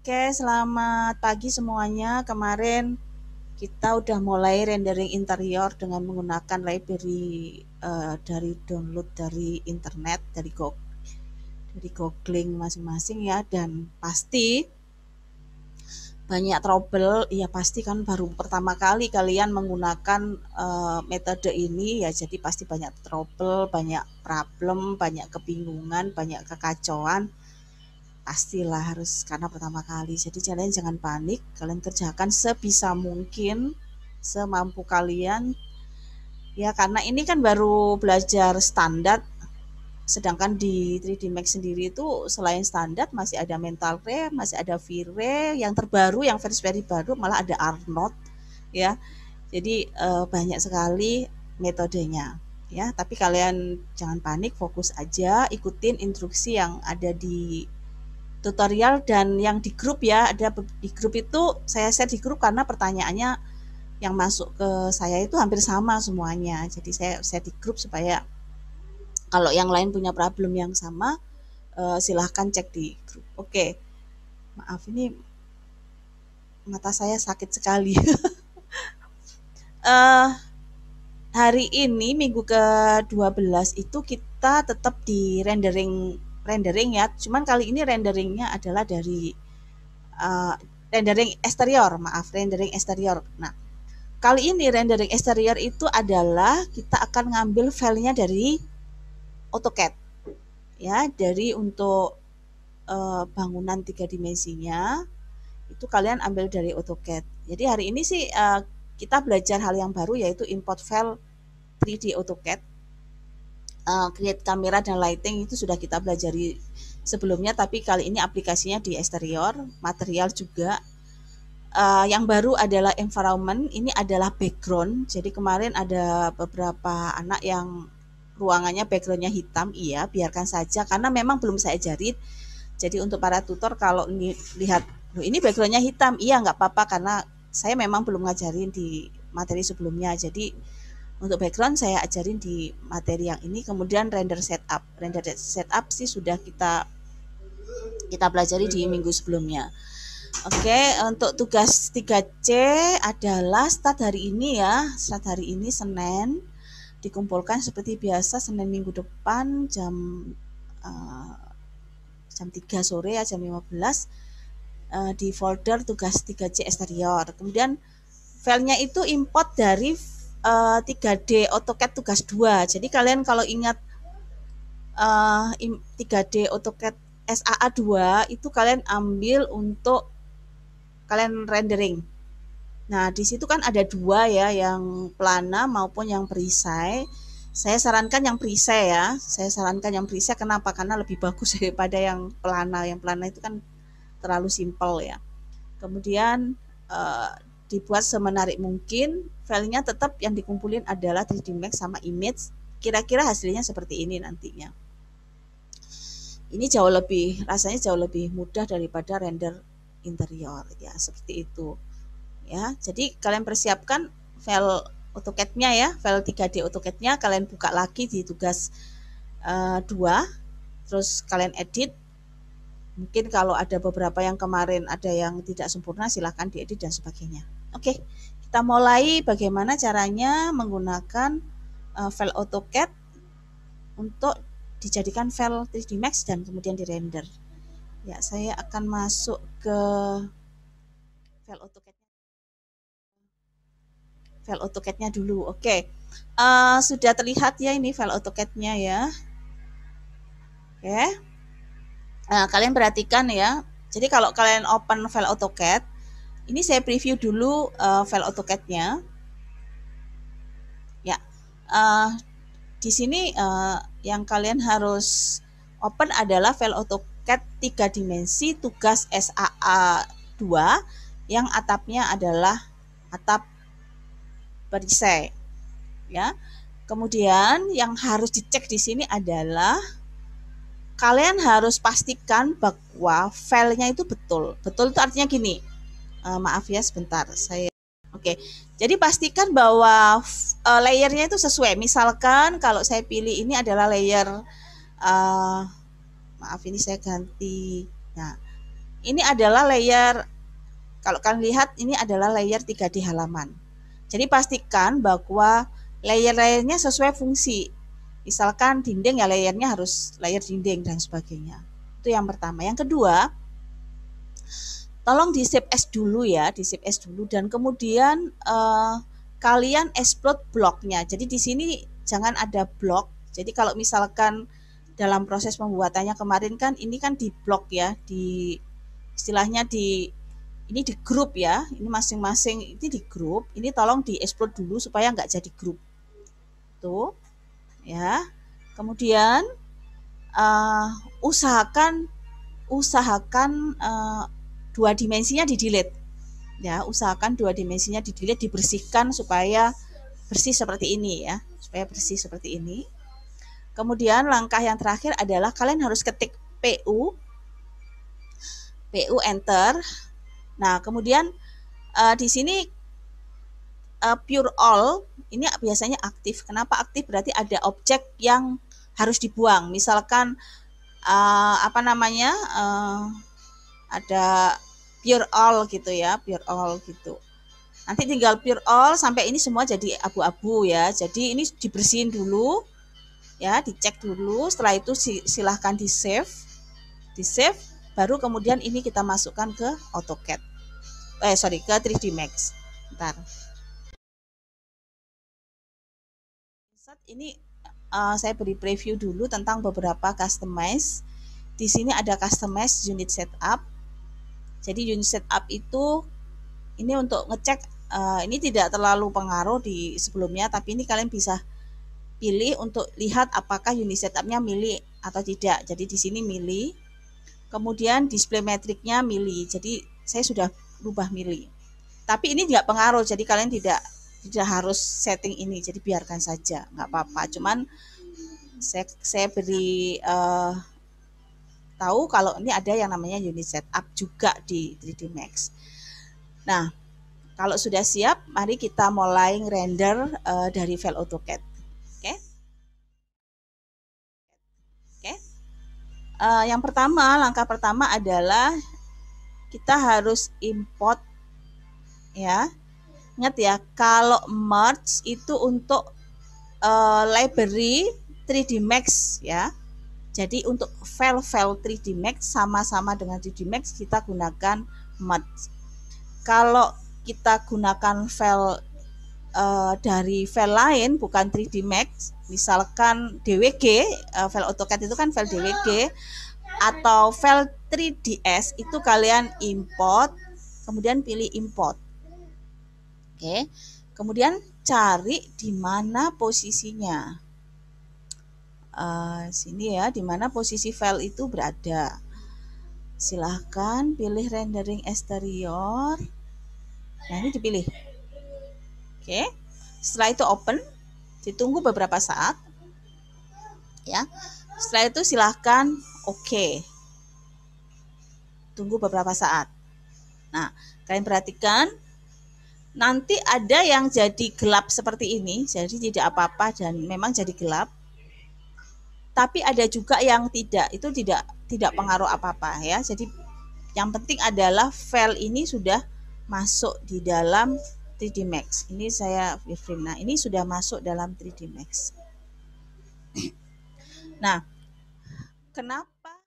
Oke, selamat pagi semuanya. Kemarin kita udah mulai rendering interior dengan menggunakan library dari download dari internet, dari googling masing-masing ya. Dan pasti banyak trouble, ya pasti kan baru pertama kali kalian menggunakan metode ini ya, jadi pasti banyak trouble, banyak problem, banyak kebingungan, banyak kekacauan. Pastilah harus karena pertama kali. Jadi kalian jangan panik, kalian kerjakan sebisa mungkin, semampu kalian. Ya karena ini kan baru belajar standar, sedangkan di 3D Max sendiri itu selain standar masih ada mental ray, masih ada V-Ray, yang terbaru, yang versi baru malah ada Arnold ya. Jadi banyak sekali metodenya ya. Tapi kalian jangan panik, fokus aja, ikutin instruksi yang ada di tutorial dan yang di grup ya. Ada di grup itu saya share di grup karena pertanyaannya yang masuk ke saya itu hampir sama semuanya. Jadi saya share di grup supaya kalau yang lain punya problem yang sama silahkan cek di grup. Oke, maaf ini mata saya sakit sekali. uh, Hari ini minggu ke-12 itu kita tetap di rendering ya. Cuman kali ini renderingnya adalah dari uh, rendering eksterior. Nah, kali ini rendering eksterior itu adalah kita akan ngambil filenya dari AutoCAD ya, dari untuk bangunan 3 dimensinya itu kalian ambil dari AutoCAD. Jadi hari ini sih kita belajar hal yang baru yaitu import file 3D AutoCAD. Create kamera dan lighting itu sudah kita pelajari sebelumnya, tapi kali ini aplikasinya di eksterior, material juga. Yang baru adalah environment, ini adalah background. Jadi kemarin ada beberapa anak yang ruangannya backgroundnya hitam, iya biarkan saja karena memang belum saya ajarin. Jadi untuk para tutor kalau lihat ini backgroundnya hitam, iya nggak apa-apa karena saya memang belum ngajarin di materi sebelumnya. Jadi untuk background saya ajarin di materi yang ini. Kemudian render setup sih sudah kita pelajari di minggu sebelumnya. Oke, untuk tugas 3C adalah start hari ini ya. Start hari ini Senin. Dikumpulkan seperti biasa Senin minggu depan jam 3 sore ya, jam 15 di folder tugas 3C eksterior. Kemudian filenya itu import dari 3D AutoCAD tugas 2. Jadi kalian kalau ingat 3D AutoCAD SAA 2 itu kalian ambil untuk kalian rendering. Nah, di situ kan ada dua ya, yang plana maupun yang perisai. Saya sarankan yang perisai ya. Saya sarankan yang perisai kenapa? Karena lebih bagus daripada yang plana. Yang plana itu kan terlalu simpel ya. Kemudian dibuat semenarik mungkin. Filenya tetap yang dikumpulin adalah 3D Max sama image. Kira-kira hasilnya seperti ini nantinya. Ini rasanya jauh lebih mudah daripada render interior ya, seperti itu. Ya, jadi kalian persiapkan file AutoCAD-nya ya, file 3D AutoCAD-nya kalian buka lagi di tugas 2, terus kalian edit. Mungkin kalau ada beberapa yang kemarin ada yang tidak sempurna silahkan diedit dan sebagainya. Oke, kita mulai bagaimana caranya menggunakan file AutoCAD untuk dijadikan file 3D Max dan kemudian dirender. Ya, saya akan masuk ke file AutoCAD-nya dulu. Oke, sudah terlihat ya ini file AutoCAD-nya ya. Oke, nah, kalian perhatikan ya. Jadi kalau kalian open file AutoCAD, ini saya preview dulu file AutoCAD-nya. Ya, di sini yang kalian harus open adalah file AutoCAD 3 dimensi tugas SAA 2 yang atapnya adalah atap perisai ya. Kemudian yang harus dicek di sini adalah kalian harus pastikan bahwa filenya itu betul. Betul itu artinya gini. Maaf ya sebentar, saya oke. Jadi pastikan bahwa layernya itu sesuai. Misalkan kalau saya pilih ini adalah layer maaf ini saya ganti. Nah, ini adalah layer, kalau kalian lihat ini adalah layer 3D halaman. Jadi pastikan bahwa layer-layernya sesuai fungsi. Misalkan dinding ya layernya harus layer dinding dan sebagainya. Itu yang pertama. Yang kedua, tolong di save as dulu ya, di save as dulu dan kemudian kalian explode bloknya. Jadi di sini jangan ada blok. Jadi kalau misalkan dalam proses pembuatannya kemarin kan ini kan di blok ya, di istilahnya di ini di grup ya, ini masing-masing ini di grup, ini tolong di explode dulu supaya nggak jadi grup tuh ya. Kemudian usahakan dua dimensinya di delete ya, usahakan dua dimensinya di delete, dibersihkan supaya bersih seperti ini ya, supaya bersih seperti ini. Kemudian langkah yang terakhir adalah kalian harus ketik PU enter. Nah, kemudian di sini pure all ini biasanya aktif. Kenapa aktif? Berarti ada objek yang harus dibuang. Misalkan apa namanya? Ada pure all gitu ya, pure all gitu. Nanti tinggal pure all sampai ini semua jadi abu-abu ya. Jadi ini dibersihin dulu ya, dicek dulu. Setelah itu silahkan di save, baru kemudian ini kita masukkan ke AutoCAD. Ke 3D Max. Bentar. Ini saya beri preview dulu tentang beberapa customize. Di sini ada customize unit setup. Jadi unit setup itu ini untuk ngecek, ini tidak terlalu pengaruh di sebelumnya, tapi ini kalian bisa pilih untuk lihat apakah unit setupnya mili atau tidak. Jadi di sini mili. Kemudian display metriknya mili. Jadi saya sudah rubah mili. Tapi ini tidak pengaruh. Jadi kalian tidak harus setting ini. Jadi biarkan saja, nggak apa-apa. Cuman saya beri tahu kalau ini ada yang namanya unit setup juga di 3D Max. Nah, kalau sudah siap, mari kita mulai render dari file AutoCAD. Oke. Yang pertama, langkah pertama adalah kita harus import ya. Ingat ya, kalau merge itu untuk library 3D Max ya. Jadi untuk file-file 3D Max sama-sama dengan 3D Max kita gunakan merge. Kalau kita gunakan file dari file lain bukan 3D Max, misalkan DWG, file AutoCAD itu kan file DWG atau file 3ds, itu kalian import, kemudian pilih import. Oke. Kemudian cari di mana posisinya. Sini ya, di mana posisi file itu berada. Silahkan pilih rendering exterior. Nah, ini dipilih. Oke, setelah itu open, ditunggu beberapa saat ya. Setelah itu silahkan oke, tunggu beberapa saat. Nah, kalian perhatikan nanti ada yang jadi gelap seperti ini, jadi tidak apa-apa dan memang jadi gelap. Tapi ada juga yang tidak, itu tidak pengaruh apa-apa ya. Jadi yang penting adalah file ini sudah masuk di dalam 3D Max. Ini saya wireframe. Nah, ini sudah masuk dalam 3D Max. Nah, kenapa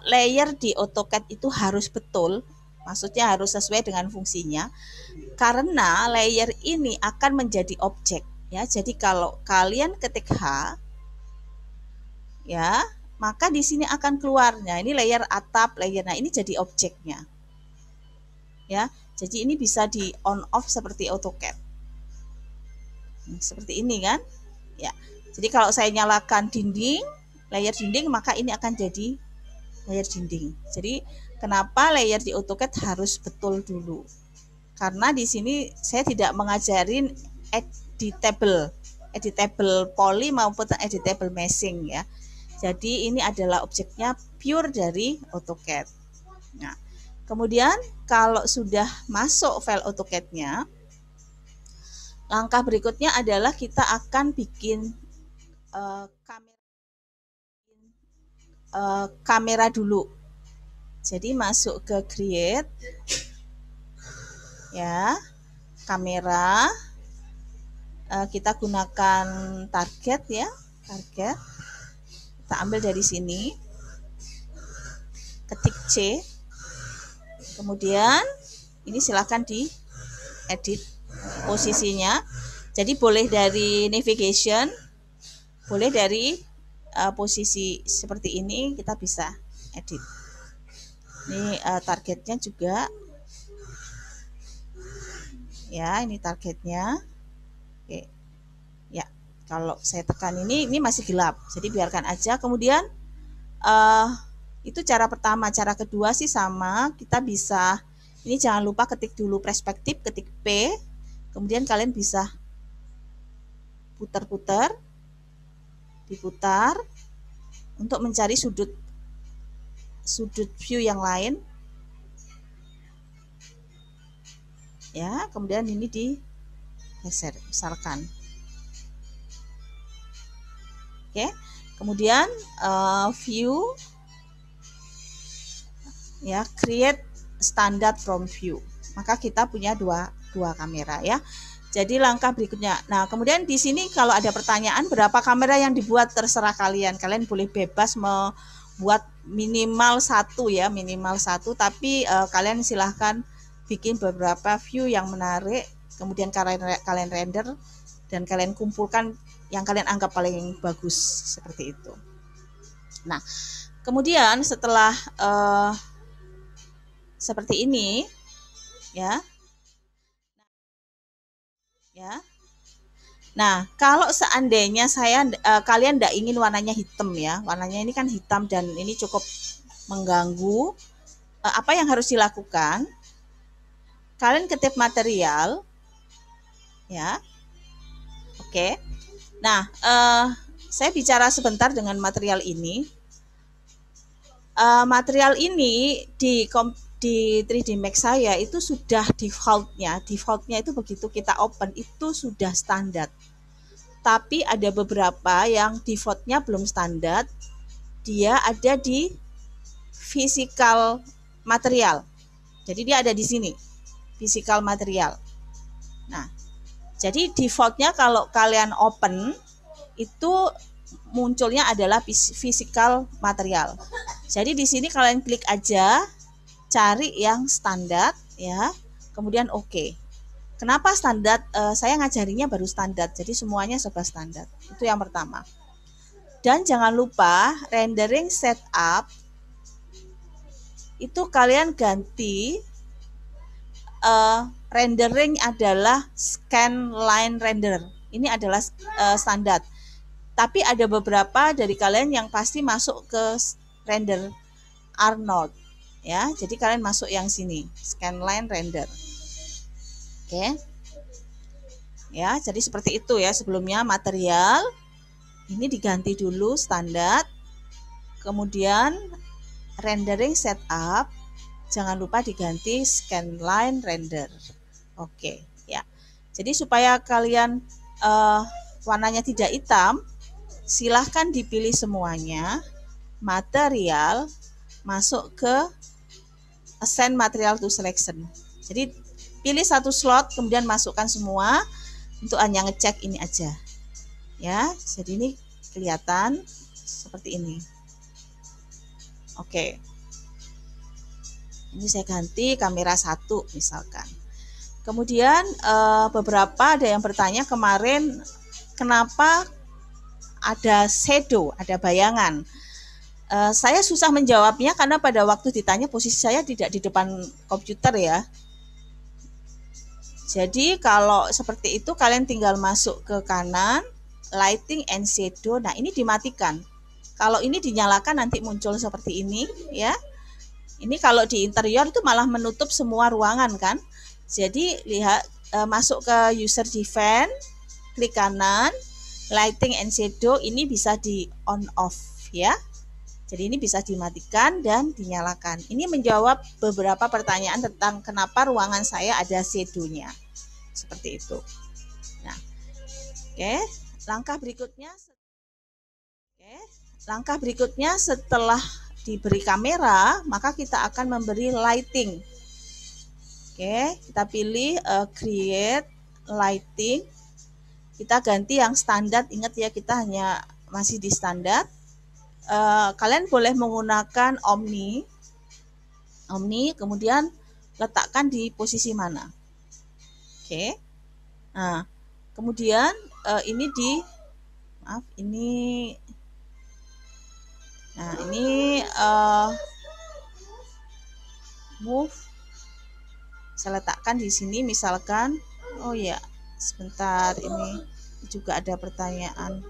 layer di AutoCAD itu harus betul? Maksudnya harus sesuai dengan fungsinya. Karena layer ini akan menjadi objek ya. Jadi kalau kalian ketik H ya, maka di sini akan keluarnya. Ini layer atap, layer. Nah, ini jadi objeknya. Ya, jadi ini bisa di on off seperti AutoCAD. Seperti ini kan? Ya. Jadi kalau saya nyalakan dinding, layer dinding, maka ini akan jadi layer dinding. Jadi kenapa layer di AutoCAD harus betul dulu? Karena di sini saya tidak mengajarin editable poly maupun editable meshing ya. Jadi ini adalah objeknya pure dari AutoCAD. Nah, kemudian kalau sudah masuk file AutoCAD-nya, langkah berikutnya adalah kita akan bikin kamera kamera dulu. Jadi masuk ke create, ya, kamera. Kita gunakan target, ya, target. Kita ambil dari sini, ketik C, kemudian ini silahkan di edit posisinya. Jadi boleh dari navigation, boleh dari posisi seperti ini, kita bisa edit. Ini targetnya juga, ya, ini targetnya. Oke, ya, kalau saya tekan ini masih gelap, jadi biarkan aja. Kemudian itu cara pertama. Cara kedua sih sama, kita bisa, ini jangan lupa ketik dulu perspektif, ketik P, kemudian kalian bisa putar-putar, diputar untuk mencari sudut view yang lain, ya. Kemudian ini digeser misalkan. Oke, kemudian view, ya, create standard from view. Maka kita punya dua kamera, ya. Jadi langkah berikutnya. Nah, kemudian di sini kalau ada pertanyaan berapa kamera yang dibuat, terserah kalian. Kalian boleh bebas membuat minimal satu, ya, minimal satu. Tapi kalian silahkan bikin beberapa view yang menarik. Kemudian kalian render dan kalian kumpulkan yang kalian anggap paling bagus, seperti itu. Nah, kemudian setelah seperti ini, ya. Nah, kalau seandainya kalian tidak ingin warnanya hitam, ya, warnanya ini kan hitam dan ini cukup mengganggu, apa yang harus dilakukan? Kalian ketik material, ya. Oke. Nah, saya bicara sebentar dengan material ini. Material ini di 3D Max saya itu sudah defaultnya itu begitu kita open itu sudah standar. Tapi ada beberapa yang defaultnya belum standar, dia ada di physical material. Jadi dia ada di sini, physical material. Nah, jadi defaultnya kalau kalian open itu munculnya adalah physical material. Jadi di sini kalian klik aja, cari yang standar, ya, kemudian oke. Kenapa standar? Saya ngajarinya baru standar, jadi semuanya serba standar. Itu yang pertama. Dan jangan lupa rendering setup itu kalian ganti rendering adalah scanline render. Ini adalah standar. Tapi ada beberapa dari kalian yang pasti masuk ke render Arnold, ya. Jadi kalian masuk yang sini, scanline render. Oke. Ya, jadi seperti itu, ya. Sebelumnya material ini diganti dulu standar. Kemudian rendering setup jangan lupa diganti scanline render. Oke, ya. Jadi supaya kalian warnanya tidak hitam, silahkan dipilih semuanya, material, masuk ke assign material to selection. Jadi pilih satu slot, kemudian masukkan semua untuk hanya ngecek ini aja, ya. Jadi ini kelihatan seperti ini. Oke, ini saya ganti kamera 1 misalkan. Kemudian beberapa ada yang bertanya kemarin kenapa ada shadow, ada bayangan. Saya susah menjawabnya karena pada waktu ditanya posisi saya tidak di depan komputer, ya. Jadi kalau seperti itu kalian tinggal masuk ke kanan, lighting and shadow. Nah, ini dimatikan. Kalau ini dinyalakan nanti muncul seperti ini, ya. Ini kalau di interior itu malah menutup semua ruangan, kan. Jadi lihat, masuk ke user define, klik kanan, lighting and shadow, ini bisa di on off, ya. Jadi ini bisa dimatikan dan dinyalakan. Ini menjawab beberapa pertanyaan tentang kenapa ruangan saya ada shadow-nya. Seperti itu. Nah, oke, langkah berikutnya. Oke, langkah berikutnya setelah diberi kamera, maka kita akan memberi lighting. Oke, kita pilih create lighting. Kita ganti yang standar, ingat ya kita hanya masih di standar. Kalian boleh menggunakan Omni, kemudian letakkan di posisi mana. Oke. Nah, kemudian ini move. Saya letakkan di sini misalkan, oh ya, sebentar, ini juga ada pertanyaan.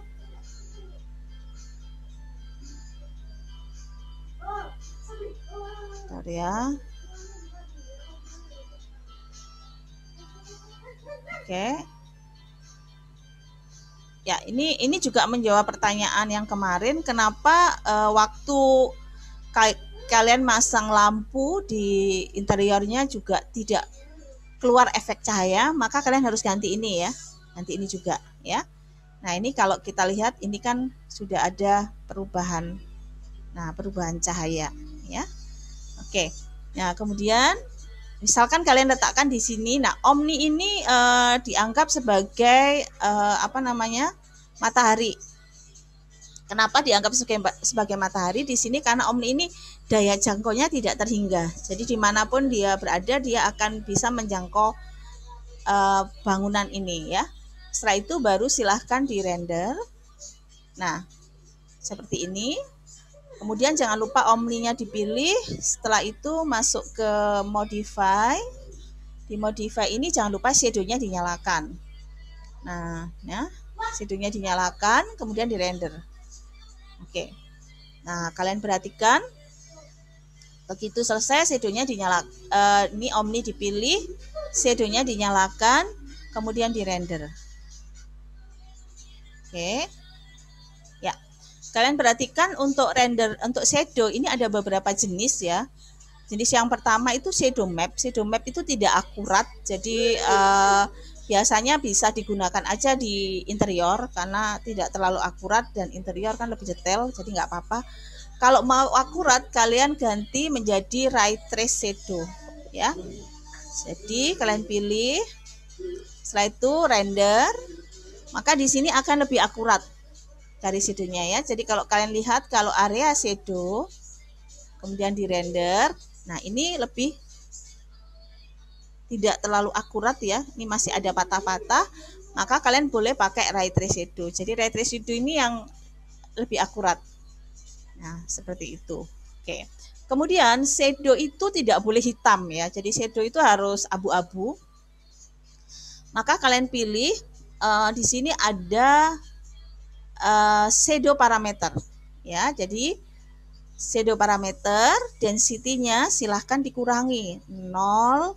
Bentar ya. Oke. Ya, ini juga menjawab pertanyaan yang kemarin, kenapa waktu kalian masang lampu di interiornya juga tidak keluar efek cahaya, maka kalian harus ganti ini ya. Ganti ini juga ya. Nah, ini kalau kita lihat ini kan sudah ada perubahan. Nah, perubahan cahaya ya. Oke. Nah, kemudian misalkan kalian letakkan di sini. Nah, Omni ini dianggap sebagai matahari. Kenapa dianggap sebagai matahari di sini? Karena Omni ini daya jangkaunya tidak terhingga. Jadi dimanapun dia berada, dia akan bisa menjangkau bangunan ini ya. Setelah itu baru silahkan di render. Nah, seperti ini. Kemudian jangan lupa Omni-nya dipilih. Setelah itu masuk ke modify. Di modify ini jangan lupa shadow-nya dinyalakan. Nah, ya, shadow-nya dinyalakan, kemudian di render. Oke. Nah, kalian perhatikan. Begitu selesai shadow-nya dinyalakan. Ini Omni dipilih, shadow-nya dinyalakan, kemudian di render. Oke. Ya. Kalian perhatikan untuk render, untuk shadow ini ada beberapa jenis ya. Jenis yang pertama itu shadow map. Shadow map itu tidak akurat, jadi biasanya bisa digunakan aja di interior karena tidak terlalu akurat dan interior kan lebih detail, jadi nggak apa-apa. Kalau mau akurat, kalian ganti menjadi ray trace shadow ya. Jadi kalian pilih, setelah itu render, maka di sini akan lebih akurat dari shadow-nya ya. Jadi kalau kalian lihat, kalau area shadow kemudian di render, nah ini lebih tidak terlalu akurat ya. Ini masih ada patah-patah, maka kalian boleh pakai ray trace shadow. Jadi ray trace shadow ini yang lebih akurat. Nah, seperti itu. Oke. Kemudian shadow itu tidak boleh hitam ya. Jadi shadow itu harus abu-abu. Maka kalian pilih di sini ada shadow parameter ya. Jadi shadow parameter density-nya silahkan dikurangi 0,5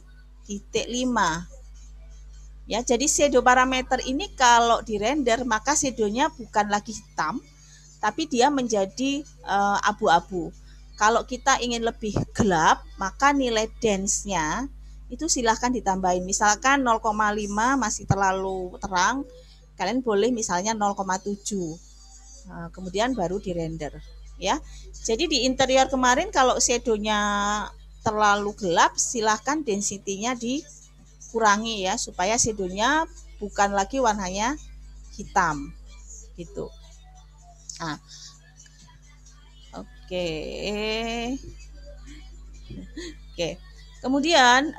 ya. Jadi shadow parameter ini kalau di render maka shadow-nya bukan lagi hitam tapi dia menjadi abu-abu. Kalau kita ingin lebih gelap maka nilai dense-nya itu silahkan ditambahin. Misalkan 0,5 masih terlalu terang, kalian boleh misalnya 0,7. Nah, kemudian baru di render ya. Jadi di interior kemarin kalau shadow-nya terlalu gelap, silahkan density-nya dikurangi ya supaya shadow-nya bukan lagi warnanya hitam gitu. Nah, oke. Kemudian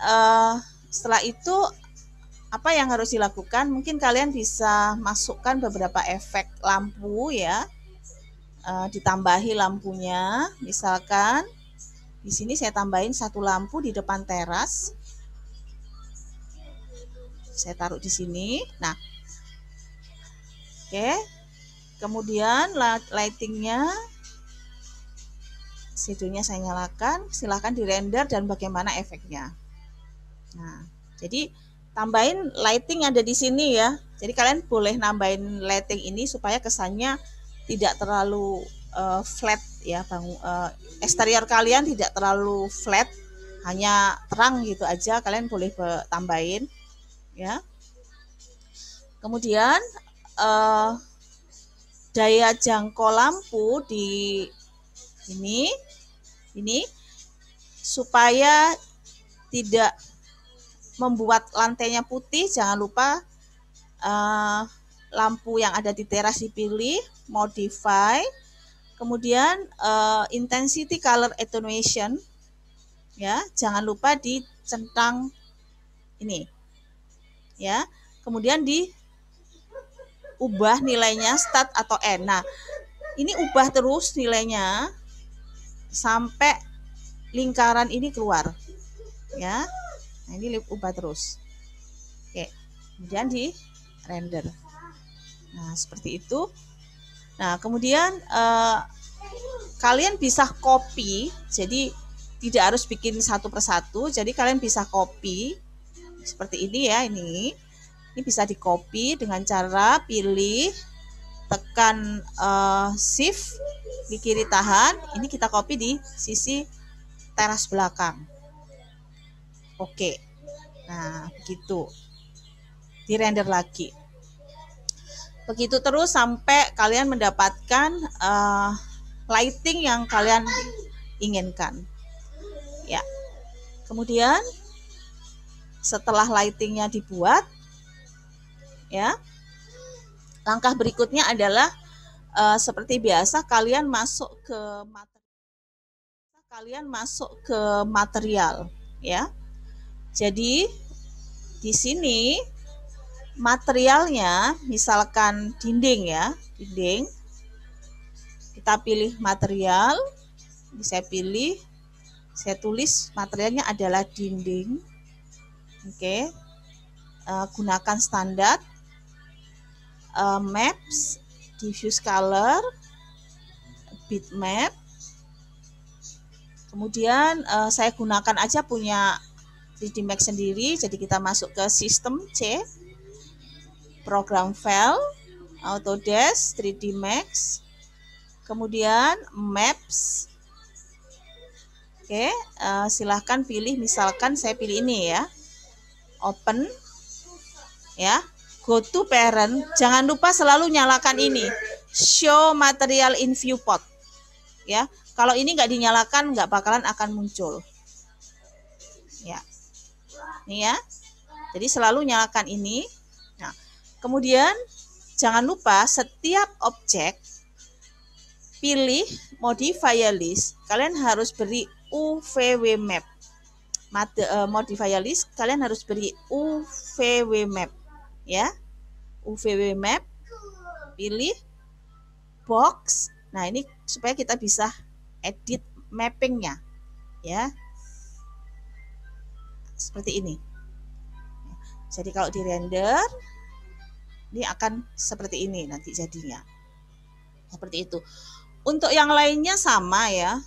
setelah itu apa yang harus dilakukan? Mungkin kalian bisa masukkan beberapa efek lampu ya. Ditambahi lampunya, misalkan di sini saya tambahin satu lampu di depan teras, saya taruh di sini. Nah, oke, kemudian lightingnya, shadow-nya saya nyalakan, silahkan di render dan bagaimana efeknya. Nah, jadi tambahin lighting ada di sini ya. Jadi kalian boleh nambahin lighting ini supaya kesannya tidak terlalu flat ya, eksterior kalian tidak terlalu flat, hanya terang gitu aja, kalian boleh tambahin ya. Kemudian daya jangkau lampu di ini supaya tidak membuat lantainya putih, jangan lupa lampu yang ada di teras dipilih, modify, kemudian intensity color attenuation, ya, jangan lupa dicentang ini, ya, kemudian diubah nilainya start atau end. Nah, ini ubah terus nilainya sampai lingkaran ini keluar, ya. Nah, ini ubah terus. Oke, kemudian di render. Nah, seperti itu. Nah, kemudian kalian bisa copy, jadi tidak harus bikin satu persatu. Jadi kalian bisa copy seperti ini ya, ini bisa di copy dengan cara pilih, tekan shift di kiri tahan. Ini kita copy di sisi teras belakang. Oke, nah begitu, di render lagi. Begitu terus sampai kalian mendapatkan lighting yang kalian inginkan. Ya. Kemudian setelah lightingnya dibuat, ya, langkah berikutnya adalah seperti biasa kalian masuk ke material, ya. Jadi di sini materialnya misalkan dinding, ya, dinding. Kita pilih material, ini saya tulis materialnya adalah dinding. Oke, gunakan standar, maps, diffuse color, bitmap. Kemudian saya gunakan aja punya 3D Max sendiri, jadi kita masuk ke sistem C, program file, Autodesk 3D Max, kemudian maps. Oke, silahkan pilih, misalkan saya pilih ini ya, open, ya, go to parent. Jangan lupa selalu nyalakan ini, show material in viewport, ya. Kalau ini nggak dinyalakan nggak bakalan akan muncul, ya. Ini ya, jadi selalu nyalakan ini. Nah, kemudian jangan lupa setiap objek pilih modifier list, kalian harus beri UVW map. Modifier list kalian harus beri UVW map, ya. UVW map, pilih box. Nah, ini supaya kita bisa edit mappingnya, ya, seperti ini. Jadi kalau di render ini akan seperti ini nanti jadinya, seperti itu. Untuk yang lainnya sama ya,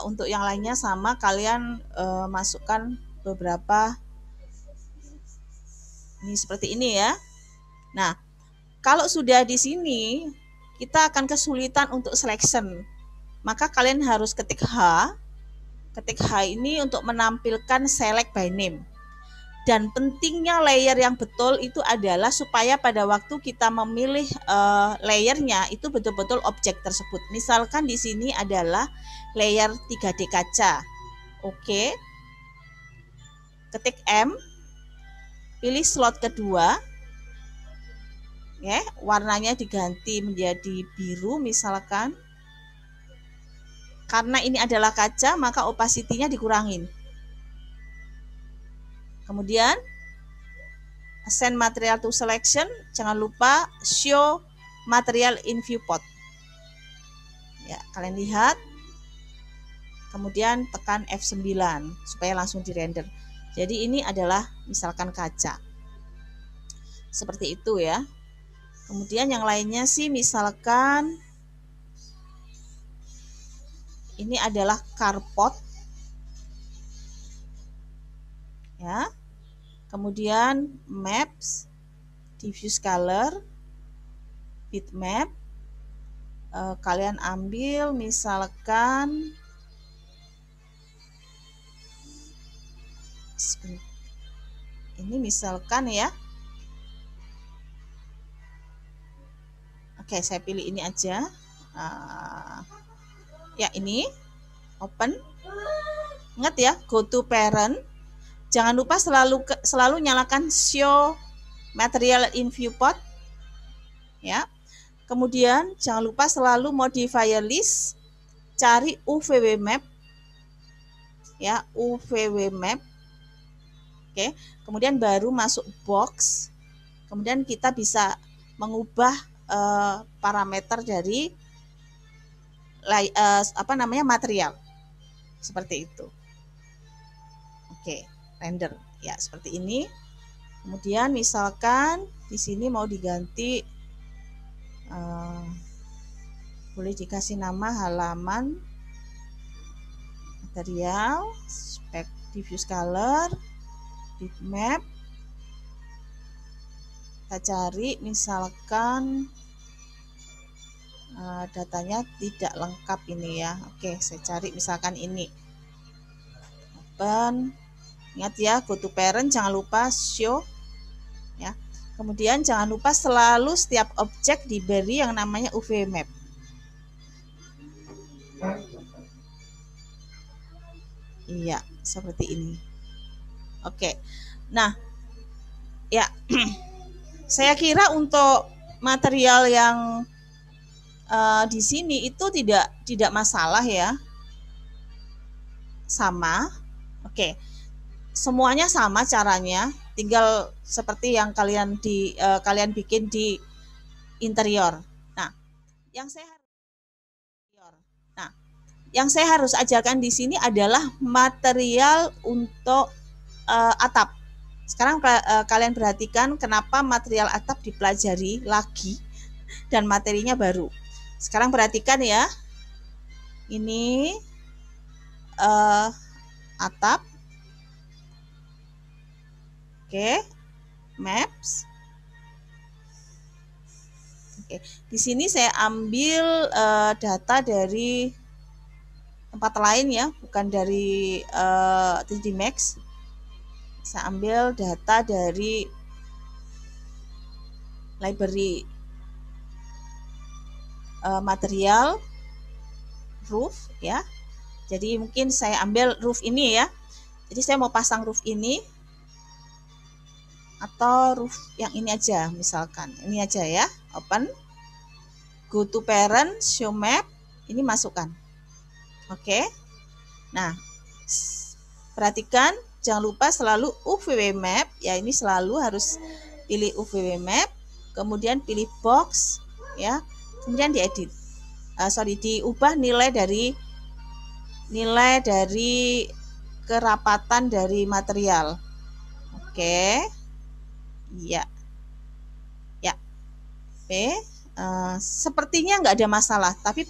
untuk yang lainnya sama, kalian masukkan beberapa ini seperti ini ya. Nah, kalau sudah di sini kita akan kesulitan untuk selection, maka kalian harus ketik H. Ketik H ini untuk menampilkan select by name. Dan pentingnya layer yang betul itu adalah supaya pada waktu kita memilih layernya itu betul-betul objek tersebut. Misalkan di sini adalah layer 3D kaca. Oke. Ketik M, pilih slot kedua. Ya, warnanya diganti menjadi biru misalkan. Karena ini adalah kaca, maka opacity-nya dikurangin. Kemudian send material to selection, jangan lupa show material in viewport. Ya, kalian lihat. Kemudian tekan F9 supaya langsung di render. Jadi ini adalah misalkan kaca. Seperti itu ya. Kemudian yang lainnya sih misalkan ini adalah carport. Ya. Kemudian maps, diffuse color, bitmap. Kalian ambil misalkan ini misalkan ya. Oke, saya pilih ini aja. Ya, ini open. Ingat ya, go to parent. Jangan lupa selalu nyalakan show material in viewport. Ya. Kemudian jangan lupa selalu modifier list, cari UVW map. Ya, UVW map. Oke, kemudian baru masuk box. Kemudian kita bisa mengubah parameter dari material seperti itu. Oke, render ya seperti ini. Kemudian misalkan di sini mau diganti, boleh dikasih nama halaman material, spek diffuse color, bitmap. Kita cari misalkan datanya tidak lengkap ini ya. Oke, saya cari misalkan ini. Open. Ingat ya, go to parent, jangan lupa show ya. Kemudian jangan lupa selalu setiap objek diberi yang namanya UV map. Iya, seperti ini. Oke. Nah, ya. Saya kira untuk material yang di sini itu tidak masalah ya. Sama. Oke. Semuanya sama caranya, tinggal seperti yang kalian bikin di interior. Nah, yang saya harus ajarkan di sini adalah material untuk atap. Sekarang kalian perhatikan kenapa material atap dipelajari lagi dan materinya baru. Sekarang perhatikan ya, ini atap. Oke, maps. Oke, di sini saya ambil data dari tempat lain ya, bukan dari 3D Max. Saya ambil data dari library material roof ya. Jadi mungkin saya ambil roof ini ya. Jadi saya mau pasang roof ini atau roof yang ini aja, misalkan ini aja ya. Open, go to parent, show map, ini masukkan. Oke. Nah, perhatikan jangan lupa selalu UVW map ya, ini selalu harus pilih UVW map, kemudian pilih box ya, kemudian diedit. Diubah nilai dari kerapatan dari material. Oke. Ya. Ya. Oke. Sepertinya nggak ada masalah, tapi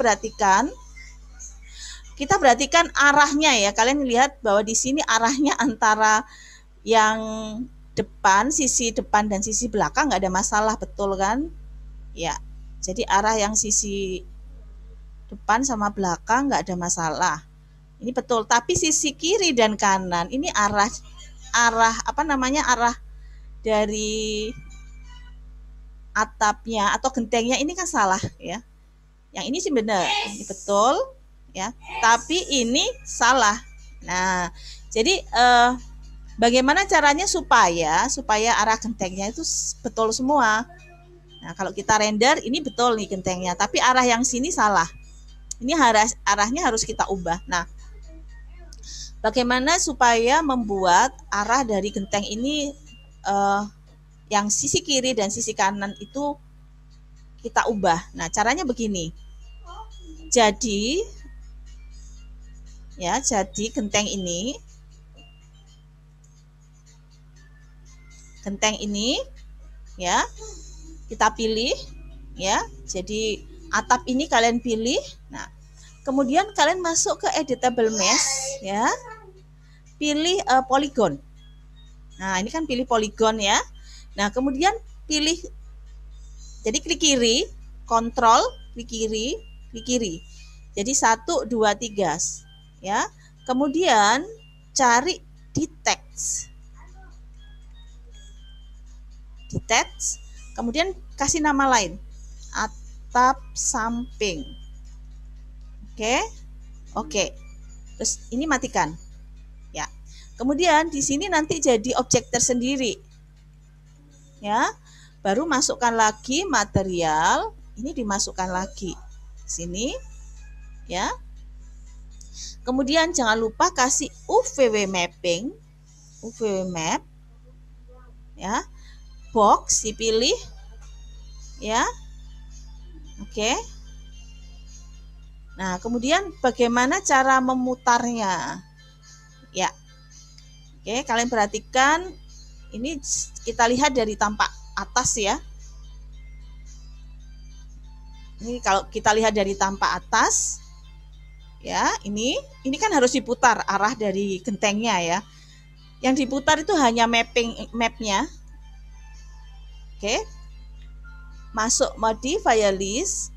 kita perhatikan arahnya ya. Kalian lihat bahwa di sini arahnya antara yang depan, sisi depan dan sisi belakang nggak ada masalah, betul kan? Ya. Jadi arah yang sisi depan sama belakang nggak ada masalah. Ini betul, tapi sisi kiri dan kanan ini arah dari atapnya atau gentengnya ini kan salah ya. Yang ini sih benar, ini betul ya, tapi ini salah. Nah, jadi bagaimana caranya supaya arah gentengnya itu betul semua. Nah, kalau kita render ini betul nih gentengnya, tapi arah yang sini salah. Ini arahnya harus kita ubah. Nah, bagaimana supaya membuat arah dari genteng ini yang sisi kiri dan sisi kanan itu kita ubah. Nah, caranya begini. Jadi genteng ini ya kita pilih ya. Jadi atap ini kalian pilih. Nah, kemudian kalian masuk ke editable mesh ya. Pilih polygon. Nah, ini kan pilih polygon ya. Nah, kemudian pilih, jadi klik kiri, kontrol, klik kiri. Jadi 1, 2, 3 ya. Kemudian cari detach. Kemudian kasih nama lain. atap samping. Oke. Oke. Terus ini matikan. Ya. Kemudian di sini nanti jadi objek tersendiri. Ya. Baru masukkan lagi material, ini dimasukkan lagi. Sini. Ya. Kemudian jangan lupa kasih UVW mapping. UVW map. Ya. Box dipilih. Ya. Oke. Nah, kemudian bagaimana cara memutarnya? Ya. Oke, kalian perhatikan ini kita lihat dari tampak atas ya. Ini kalau kita lihat dari tampak atas ya, ini kan harus diputar arah dari gentengnya ya. Yang diputar itu hanya mapnya. Oke. Masuk modifier list.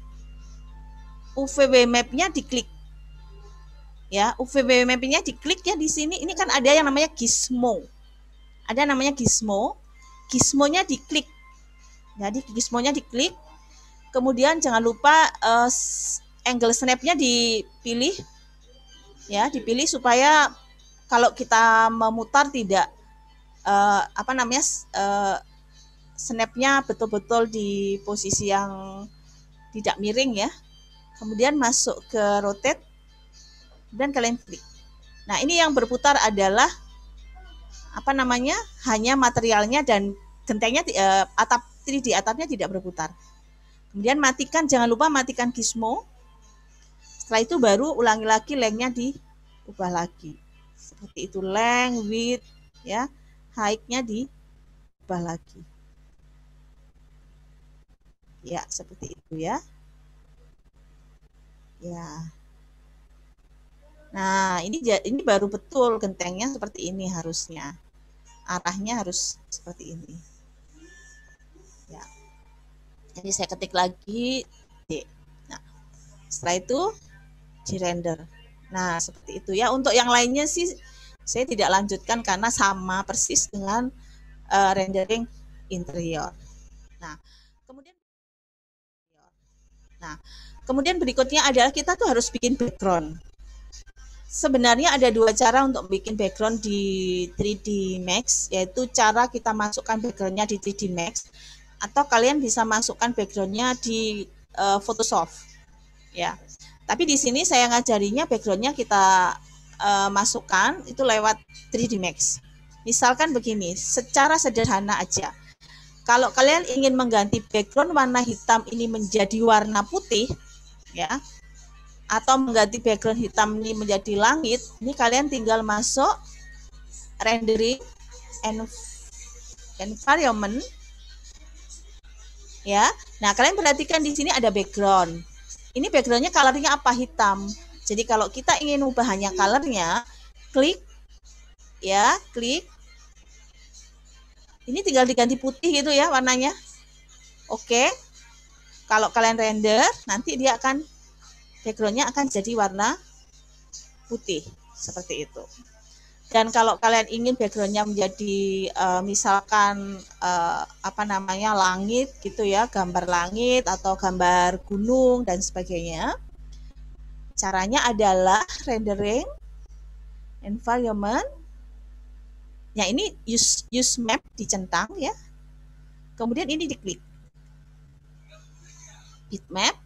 UVW map-nya diklik. Ya, UVW map-nya diklik ya di sini. Ini kan ada yang namanya gizmo. Ada namanya gizmo. Gizmonya diklik. Jadi gizmonya diklik. Kemudian jangan lupa angle snap-nya dipilih. Ya, dipilih supaya kalau kita memutar tidak snap-nya betul-betul di posisi yang tidak miring ya. Kemudian masuk ke rotate dan kalian klik. Nah, ini yang berputar adalah hanya materialnya dan gentengnya, atap 3D atapnya tidak berputar. Kemudian matikan, jangan lupa matikan gizmo. Setelah itu baru ulangi lagi length-nya diubah lagi. Seperti itu, length, width ya, height-nya diubah lagi. Ya, seperti itu ya. Ya. Nah, ini baru betul gentengnya seperti ini harusnya. Arahnya harus seperti ini. Ya. Jadi saya ketik lagi D. Nah, setelah itu di-render. Nah, seperti itu ya. Untuk yang lainnya sih saya tidak lanjutkan karena sama persis dengan rendering interior. Kemudian berikutnya adalah kita tuh harus bikin background. Sebenarnya ada dua cara untuk bikin background di 3D Max, yaitu cara kita masukkan backgroundnya di 3D Max, atau kalian bisa masukkan backgroundnya di Photoshop. Ya. Tapi di sini saya ngajarinya backgroundnya kita masukkan itu lewat 3D Max. Misalkan begini, secara sederhana aja. Kalau kalian ingin mengganti background warna hitam ini menjadi warna putih, ya, atau mengganti background hitam ini menjadi langit, ini kalian tinggal masuk rendering environment, ya. Nah, kalian perhatikan di sini ada background. Ini backgroundnya colornya apa? Hitam. Jadi kalau kita ingin ubah hanya colornya, klik, ya, klik. Ini tinggal diganti putih gitu ya warnanya. Oke. Kalau kalian render, nanti dia akan backgroundnya akan jadi warna putih seperti itu. Dan kalau kalian ingin backgroundnya menjadi misalkan langit gitu ya, gambar langit atau gambar gunung dan sebagainya, caranya adalah rendering environment. Ya, ini use map dicentang ya. Kemudian ini diklik bitmap.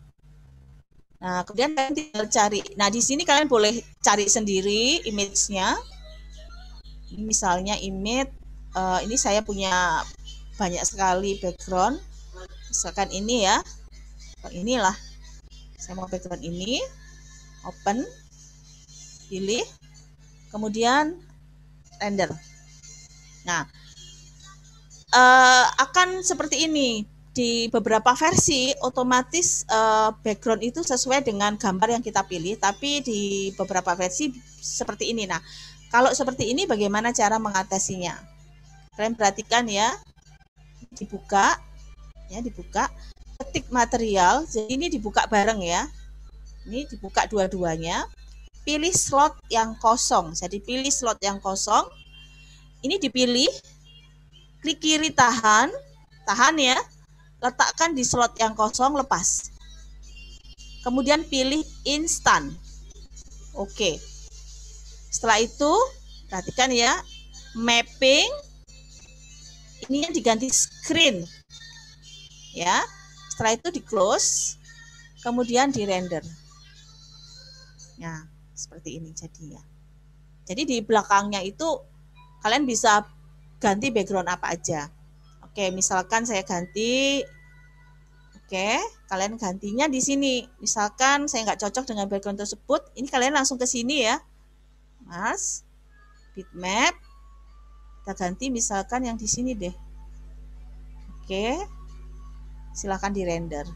Nah, kemudian kalian tinggal cari. Nah, di sini kalian boleh cari sendiri image-nya. Ini misalnya image, ini saya punya banyak sekali background. Misalkan ini ya. Inilah. Saya mau background ini. Open. Pilih. Kemudian render. Nah, akan seperti ini. Di beberapa versi otomatis background itu sesuai dengan gambar yang kita pilih, tapi di beberapa versi seperti ini. Nah, kalau seperti ini bagaimana cara mengatasinya? Kalian perhatikan ya, dibuka, ketik material, jadi ini dibuka bareng ya. Ini dibuka dua-duanya, pilih slot yang kosong. Jadi pilih slot yang kosong, ini dipilih, klik kiri tahan ya. Letakkan di slot yang kosong, lepas. kemudian pilih instan. Oke. Setelah itu perhatikan ya, mapping ini yang diganti screen. Ya. Setelah itu di close, kemudian di render. Nah, seperti ini jadinya. Jadi di belakangnya itu kalian bisa ganti background apa aja. Oke, misalkan saya ganti. Oke, kalian gantinya di sini. Misalkan saya nggak cocok dengan background tersebut, ini kalian langsung ke sini ya. Mas, bitmap. Kita ganti misalkan yang di sini deh. Oke. Silakan di render.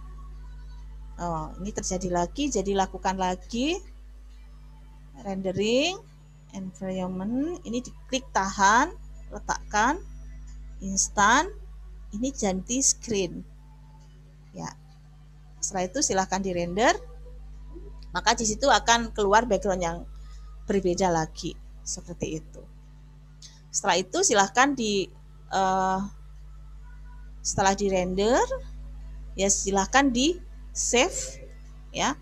Oh, ini terjadi lagi, jadi lakukan lagi rendering environment. Ini diklik tahan, letakkan instan. Ini ganti screen. Ya. Setelah itu silakan di render. Maka di situ akan keluar background yang berbeda lagi, seperti itu. Setelah itu silakan setelah di render, ya silahkan di save ya.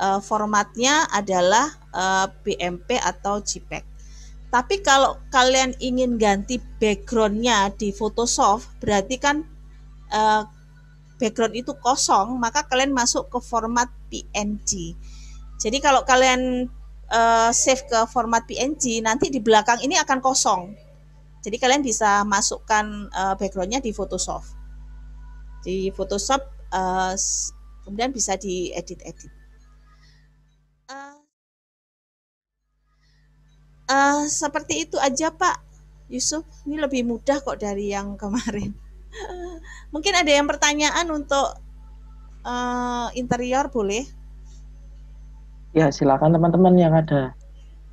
Formatnya adalah BMP atau JPEG. Tapi kalau kalian ingin ganti backgroundnya di Photoshop, berarti kan background itu kosong, maka kalian masuk ke format PNG. Jadi kalau kalian save ke format PNG, nanti di belakang ini akan kosong. Jadi kalian bisa masukkan backgroundnya di Photoshop. Di Photoshop kemudian bisa diedit-edit. Seperti itu aja Pak Yusuf. Ini lebih mudah kok dari yang kemarin. Mungkin ada yang pertanyaan untuk interior, boleh? Ya, silakan teman-teman yang ada.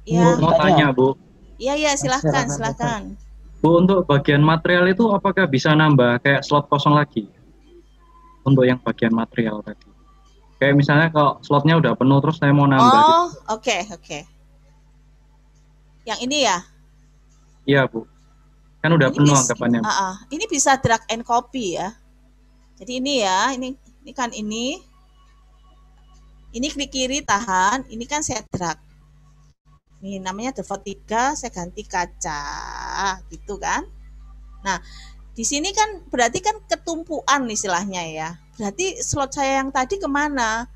Ya. Mau tanya, Bu. Iya, silakan. Bu, untuk bagian material itu apakah bisa nambah kayak slot kosong lagi? Untuk yang bagian material tadi. Kayak misalnya kalau slotnya udah penuh terus saya mau nambah. Oh, gitu. Oke. Yang ini ya? Iya, Bu. Kan udah penuh anggapannya. Ini bisa drag and copy ya. Jadi ini ya, ini kan ini. Ini klik kiri tahan, ini kan saya drag. Ini namanya default 3, saya ganti kaca, gitu kan. Nah, di sini kan berarti kan ketumpuan istilahnya ya. Berarti slot saya yang tadi kemana?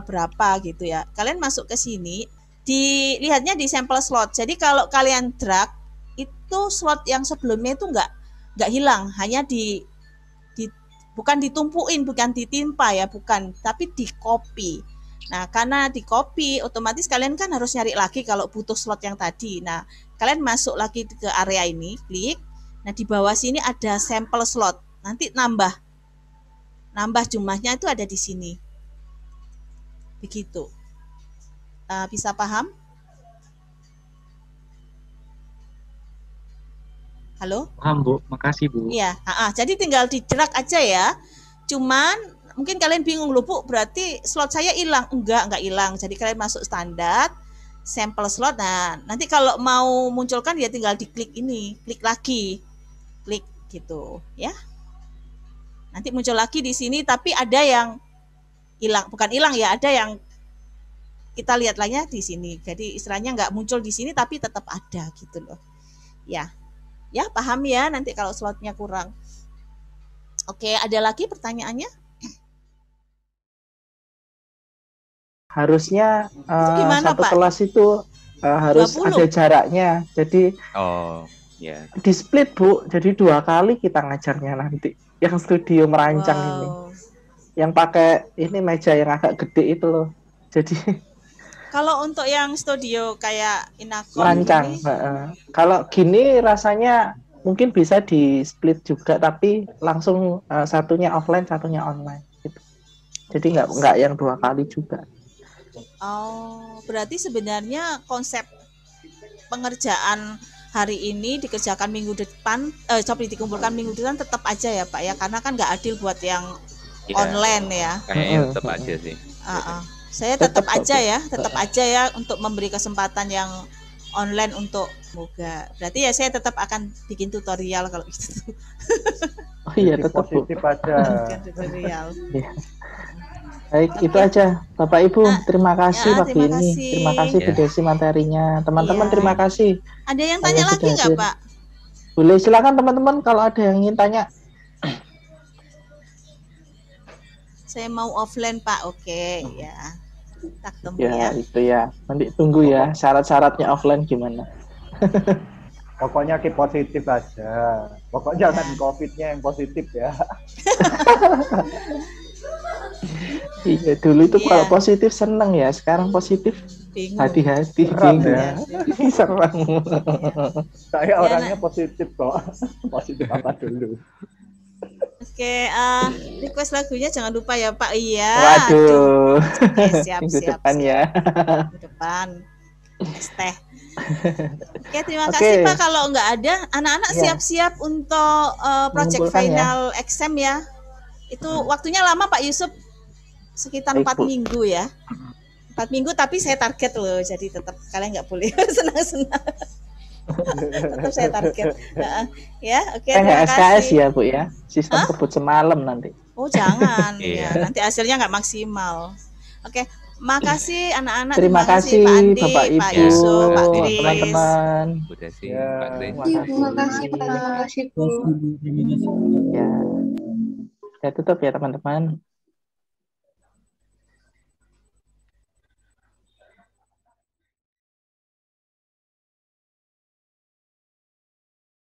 Berapa gitu ya. Kalian masuk ke sini, dilihatnya di sampel slot. Jadi kalau kalian drag, itu slot yang sebelumnya itu nggak hilang, hanya bukan ditumpuin, bukan ditimpa ya, bukan, tapi di copy. Nah, karena di copy, otomatis kalian kan harus nyari lagi kalau butuh slot yang tadi. Nah, kalian masuk lagi ke area ini, klik. Nah, di bawah sini ada sampel slot. Nanti nambah jumlahnya itu ada di sini. Begitu. Bisa paham? Halo? Paham, Bu. Makasih, Bu. Iya, jadi tinggal di drag aja ya. Cuman mungkin kalian bingung loh, Bu, berarti slot saya hilang. Enggak hilang. Jadi kalian masuk standar, sampel slot. Nah, nanti kalau mau munculkan ya tinggal diklik ini, klik lagi. Klik gitu, ya. Nanti muncul lagi di sini, tapi ada yang hilang, bukan hilang ya, ada yang kita lihat lagi di sini. Jadi istilahnya nggak muncul di sini tapi tetap ada gitu loh. Ya. Ya, paham ya nanti kalau slotnya kurang. Oke, ada lagi pertanyaannya? Harusnya gimana, satu Pak? kelas itu harus 20. ada jaraknya. Jadi di split, Bu. Jadi 2 kali kita ngajarnya nanti. Yang studio merancang ini. Yang pakai ini meja yang agak gede itu loh. Jadi kalau untuk yang studio kayak Inacom merancang. Kalau gini rasanya mungkin bisa di split juga, tapi langsung satunya offline, satunya online gitu. Jadi nggak yang 2 kali juga. Oh, berarti sebenarnya konsep pengerjaan hari ini dikerjakan minggu depan, dikumpulkan minggu depan tetap aja ya Pak ya, karena kan nggak adil buat yang online ya. Kayaknya tetap aja sih. Saya tetap aja ya untuk memberi kesempatan yang online untuk moga. Berarti ya saya tetap akan bikin tutorial kalau gitu. Oh iya, tetap positif aja. Bikin tutorial. Baik, itu aja. Bapak Ibu, terima kasih ya, pagi ini. Terima kasih Bu Desi materinya. Teman-teman terima kasih. Ada yang tanya lagi nggak, Pak? Boleh, silakan teman-teman kalau ada yang ingin tanya. Saya mau offline, Pak. Oke, ya. Kita ketemu ya. Itu ya. Nanti tunggu ya syarat-syaratnya offline gimana. Pokoknya keep positif aja. Pokoknya jangan COVID-nya yang positif ya. Iya, dulu itu kalau positif seneng ya, sekarang positif hati-hati, bingung ya. Serang. Saya orangnya positif kok. Positif apa dulu? Oke, request lagunya jangan lupa ya Pak. Iya. Waduh. Siap. Depan ya. Minggu depan. Teh. Oke, terima kasih Pak. Kalau nggak ada, anak-anak siap-siap untuk project final exam ya. Itu waktunya lama Pak Yusuf, sekitar 4 minggu ya. 4 minggu tapi saya target loh, jadi tetap kalian nggak boleh senang-senang. Tetap saya target. Ya, oke, terima kasih. SKS ya Bu ya, sistem kebut semalam nanti. Oh jangan, ya nanti hasilnya nggak maksimal. Oke, makasih anak-anak. Terima kasih Pak Andi, Bapak Ibu, Pak Yusuf, Pak Kris, teman-teman. Terima kasih Pak. Ya, saya tutup ya teman-teman.